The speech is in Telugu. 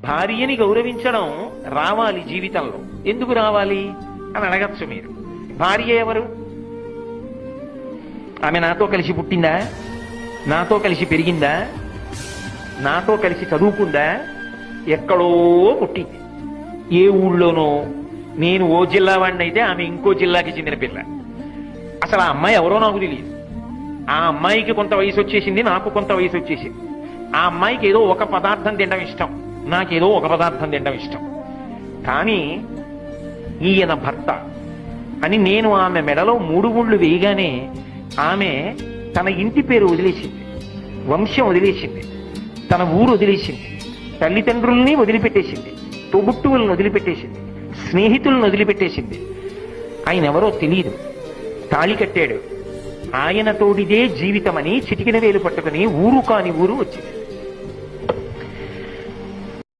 భార్యని గౌరవించడం రావాలి జీవితంలో. ఎందుకు రావాలి అని అడగచ్చు మీరు. భార్య ఎవరు? ఆమె నాతో కలిసి పుట్టిందా? నాతో కలిసి పెరిగిందా? నాతో కలిసి చదువుకుందా? ఎక్కడో పుట్టింది, ఏ ఊళ్ళోనో. నేను ఓ జిల్లా వాడిని అయితే ఆమె ఇంకో జిల్లాకి చెందిన పిల్ల. అసలు ఆ అమ్మాయి ఎవరో నాకు తెలియదు. ఆ అమ్మాయికి కొంత వయసు వచ్చేసింది, నాకు కొంత వయసు వచ్చేసింది. ఆ అమ్మాయికి ఏదో ఒక పదార్థం తినడం ఇష్టం, నాకేదో ఒక పదార్థం తినడం ఇష్టం. కానీ ఈయన భర్త అని నేను ఆమె మెడలో 3 ముళ్ళు వేయగానే ఆమె తన ఇంటి పేరు వదిలేసింది, వంశం వదిలేసింది, తన ఊరు వదిలేసింది, తల్లిదండ్రుల్ని వదిలిపెట్టేసింది, తోబుట్టువులను వదిలిపెట్టేసింది, స్నేహితులను వదిలిపెట్టేసింది. ఆయన ఎవరో తెలియదు. తాళి కట్టాడు. ఆయన తోడిదే జీవితమని చిటికిన వేలు పట్టుకుని ఊరు కాని ఊరు వచ్చింది.